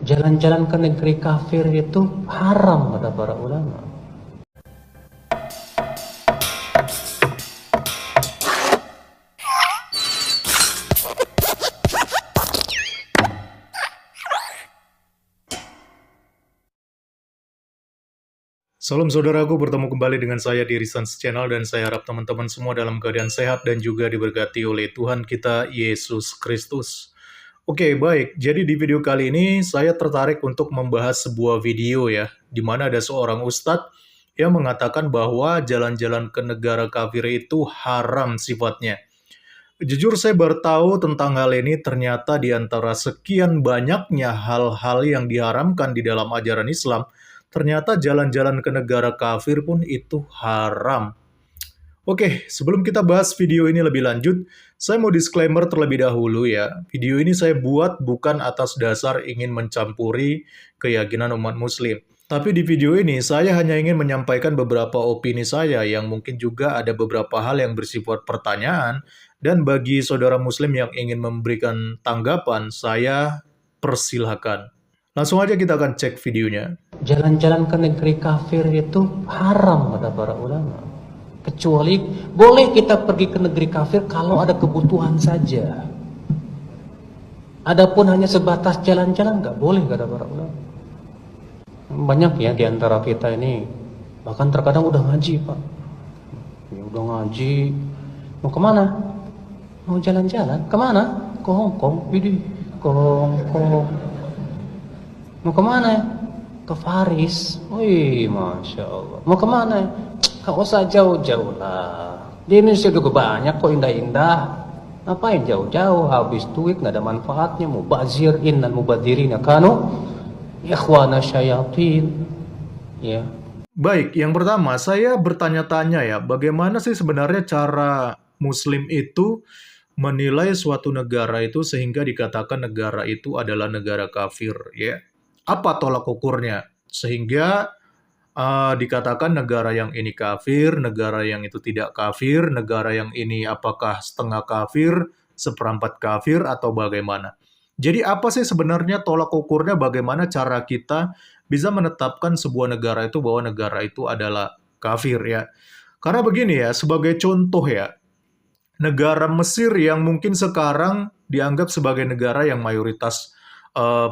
Jalan-jalan ke negeri kafir itu haram kata para ulama. Salam saudaraku, bertemu kembali dengan saya di Risans Channel dan saya harap teman-teman semua dalam keadaan sehat dan juga diberkati oleh Tuhan kita Yesus Kristus. Oke, baik. Jadi di video kali ini saya tertarik untuk membahas sebuah video ya, di mana ada seorang ustadz yang mengatakan bahwa jalan-jalan ke negara kafir itu haram sifatnya. Jujur saya baru tahu tentang hal ini, ternyata di antara sekian banyaknya hal-hal yang diharamkan di dalam ajaran Islam, ternyata jalan-jalan ke negara kafir pun itu haram. Oke, sebelum kita bahas video ini lebih lanjut, saya mau disclaimer terlebih dahulu ya. Video ini saya buat bukan atas dasar ingin mencampuri keyakinan umat muslim. Tapi di video ini saya hanya ingin menyampaikan beberapa opini saya yang mungkin juga ada beberapa hal yang bersifat pertanyaan. Dan bagi saudara muslim yang ingin memberikan tanggapan, saya persilahkan. Langsung aja kita akan cek videonya. Jalan-jalan ke negeri kafir itu haram kata para ulama. Kecuali boleh kita pergi ke negeri kafir kalau ada kebutuhan saja. Adapun hanya sebatas jalan-jalan nggak boleh kata para ulama. Banyak ya di antara kita ini bahkan terkadang udah ngaji pak. Ya udah ngaji, mau kemana? Mau jalan-jalan? Kemana? Ke Hongkong. Widih, ke Hongkong. Mau kemana ya? Ke Paris. Wih, Masya Allah. Mau kemana ya? Gak usah jauh-jauh lah. Di Indonesia juga banyak kok indah-indah. Ngapain jauh-jauh? Habis duit gak ada manfaatnya. Mubazir innal mubadirina kanu ikhwana syayatin. Ya. Baik, yang pertama saya bertanya-tanya ya, bagaimana sih sebenarnya cara Muslim itu menilai suatu negara itu sehingga dikatakan negara itu adalah negara kafir ya? Apa tolak ukurnya sehingga dikatakan negara yang ini kafir, negara yang itu tidak kafir, negara yang ini apakah setengah kafir, seperempat kafir, atau bagaimana? Jadi apa sih sebenarnya tolak ukurnya, bagaimana cara kita bisa menetapkan sebuah negara itu bahwa negara itu adalah kafir ya? Karena begini ya, sebagai contoh ya, negara Mesir yang mungkin sekarang dianggap sebagai negara yang mayoritas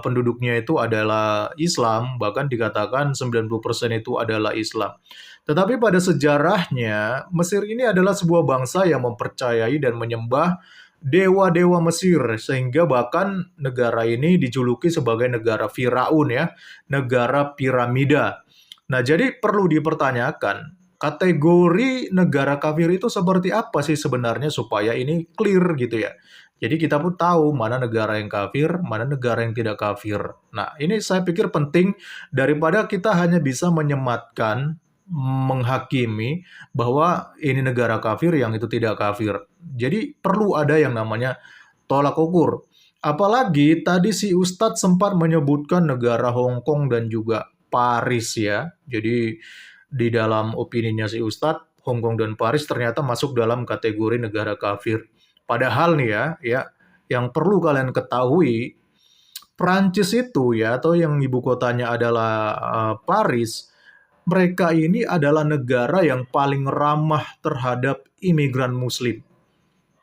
penduduknya itu adalah Islam, bahkan dikatakan 90% itu adalah Islam. Tetapi pada sejarahnya, Mesir ini adalah sebuah bangsa yang mempercayai dan menyembah dewa-dewa Mesir, sehingga bahkan negara ini dijuluki sebagai negara Firaun ya, negara piramida. Nah, jadi perlu dipertanyakan, kategori negara kafir itu seperti apa sih sebenarnya supaya ini clear gitu ya. Jadi kita pun tahu mana negara yang kafir, mana negara yang tidak kafir. Nah, ini saya pikir penting daripada kita hanya bisa menyematkan, menghakimi bahwa ini negara kafir, yang itu tidak kafir. Jadi perlu ada yang namanya tolak ukur. Apalagi tadi si Ustadz sempat menyebutkan negara Hong Kong dan juga Paris ya. Jadi di dalam opininya si Ustadz, Hong Kong dan Paris ternyata masuk dalam kategori negara kafir. Padahal nih ya, yang perlu kalian ketahui, Prancis itu ya, atau yang ibu kotanya adalah Paris, mereka ini adalah negara yang paling ramah terhadap imigran Muslim.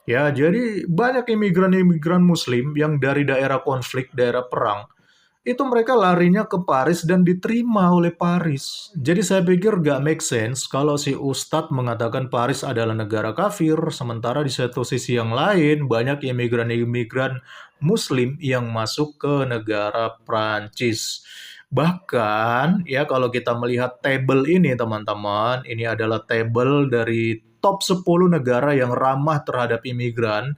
Ya, jadi banyak imigran-imigran Muslim yang dari daerah konflik, daerah perang, itu mereka larinya ke Paris dan diterima oleh Paris. Jadi saya pikir gak make sense kalau si Ustadz mengatakan Paris adalah negara kafir, sementara di satu sisi yang lain banyak imigran-imigran Muslim yang masuk ke negara Prancis. Bahkan ya kalau kita melihat tabel ini teman-teman, ini adalah tabel dari top 10 negara yang ramah terhadap imigran.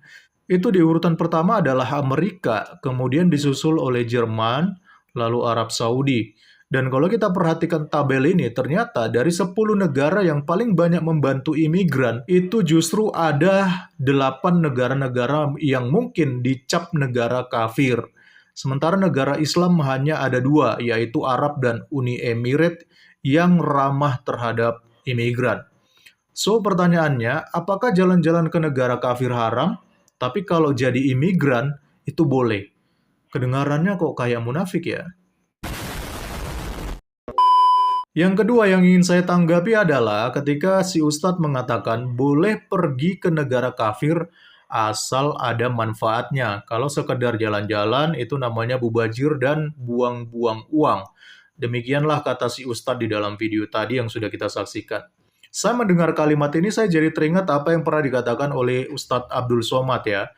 Itu di urutan pertama adalah Amerika, kemudian disusul oleh Jerman, lalu Arab Saudi. Dan kalau kita perhatikan tabel ini, ternyata dari 10 negara yang paling banyak membantu imigran, itu justru ada 8 negara-negara yang mungkin dicap negara kafir. Sementara negara Islam hanya ada 2, yaitu Arab dan Uni Emirat yang ramah terhadap imigran. So, pertanyaannya, apakah jalan-jalan ke negara kafir haram? Tapi kalau jadi imigran, itu boleh. Kedengarannya kok kayak munafik ya? Yang kedua yang ingin saya tanggapi adalah ketika si Ustadz mengatakan boleh pergi ke negara kafir asal ada manfaatnya. Kalau sekedar jalan-jalan itu namanya mubazir dan buang-buang uang. Demikianlah kata si Ustadz di dalam video tadi yang sudah kita saksikan. Saya mendengar kalimat ini saya jadi teringat apa yang pernah dikatakan oleh Ustadz Abdul Somad ya.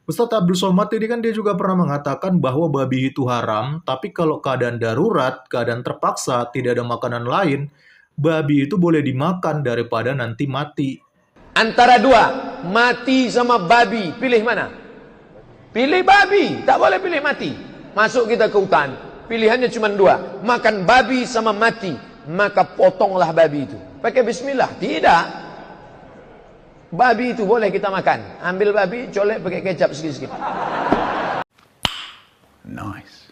Ustadz Abdul Somad ini kan dia juga pernah mengatakan bahwa babi itu haram, tapi kalau keadaan darurat, keadaan terpaksa, tidak ada makanan lain, babi itu boleh dimakan daripada nanti mati. Antara dua, mati sama babi, pilih mana? Pilih babi, tak boleh pilih mati. Masuk kita ke hutan, pilihannya cuma dua, makan babi sama mati, maka potonglah babi itu. Pakai bismillah, tidak. Babi itu boleh kita makan. Ambil babi, colek pakai kecap sikit-sikit. Nice.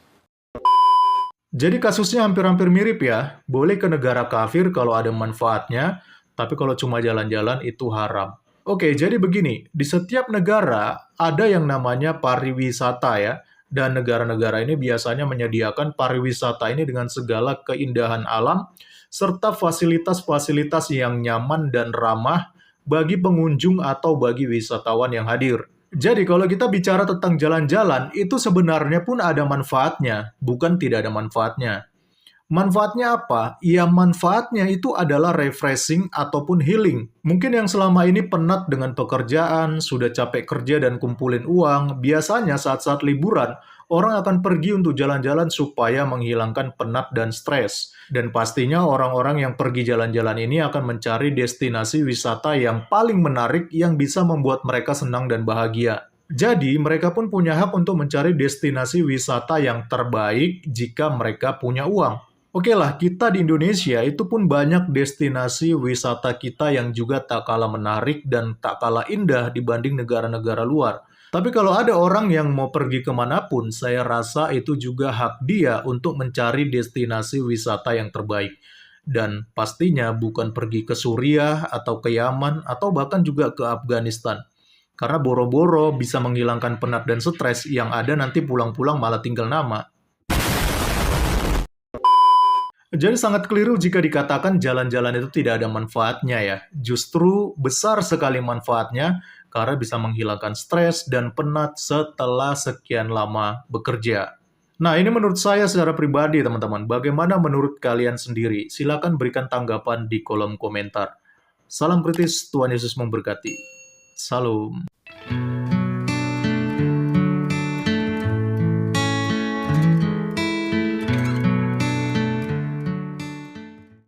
Jadi kasusnya hampir-hampir mirip ya. Boleh ke negara kafir kalau ada manfaatnya, tapi kalau cuma jalan-jalan itu haram. Oke, jadi begini. Di setiap negara ada yang namanya pariwisata ya. Dan negara-negara ini biasanya menyediakan pariwisata ini dengan segala keindahan alam, serta fasilitas-fasilitas yang nyaman dan ramah bagi pengunjung atau bagi wisatawan yang hadir. Jadi kalau kita bicara tentang jalan-jalan, itu sebenarnya pun ada manfaatnya, bukan tidak ada manfaatnya. Manfaatnya apa? Ya manfaatnya itu adalah refreshing ataupun healing. Mungkin yang selama ini penat dengan pekerjaan, sudah capek kerja dan kumpulin uang, biasanya saat-saat liburan, orang akan pergi untuk jalan-jalan supaya menghilangkan penat dan stres. Dan pastinya orang-orang yang pergi jalan-jalan ini akan mencari destinasi wisata yang paling menarik yang bisa membuat mereka senang dan bahagia. Jadi, mereka pun punya hak untuk mencari destinasi wisata yang terbaik jika mereka punya uang. Oke lah, kita di Indonesia itu pun banyak destinasi wisata kita yang juga tak kalah menarik dan tak kalah indah dibanding negara-negara luar. Tapi kalau ada orang yang mau pergi kemanapun, saya rasa itu juga hak dia untuk mencari destinasi wisata yang terbaik. Dan pastinya bukan pergi ke Suriah atau ke Yaman atau bahkan juga ke Afghanistan. Karena boro-boro bisa menghilangkan penat dan stres yang ada nanti pulang-pulang malah tinggal nama. Jadi sangat keliru jika dikatakan jalan-jalan itu tidak ada manfaatnya ya. Justru besar sekali manfaatnya karena bisa menghilangkan stres dan penat setelah sekian lama bekerja. Nah, ini menurut saya secara pribadi teman-teman. Bagaimana menurut kalian sendiri? Silakan berikan tanggapan di kolom komentar. Salam kritis, Tuhan Yesus memberkati. Salam.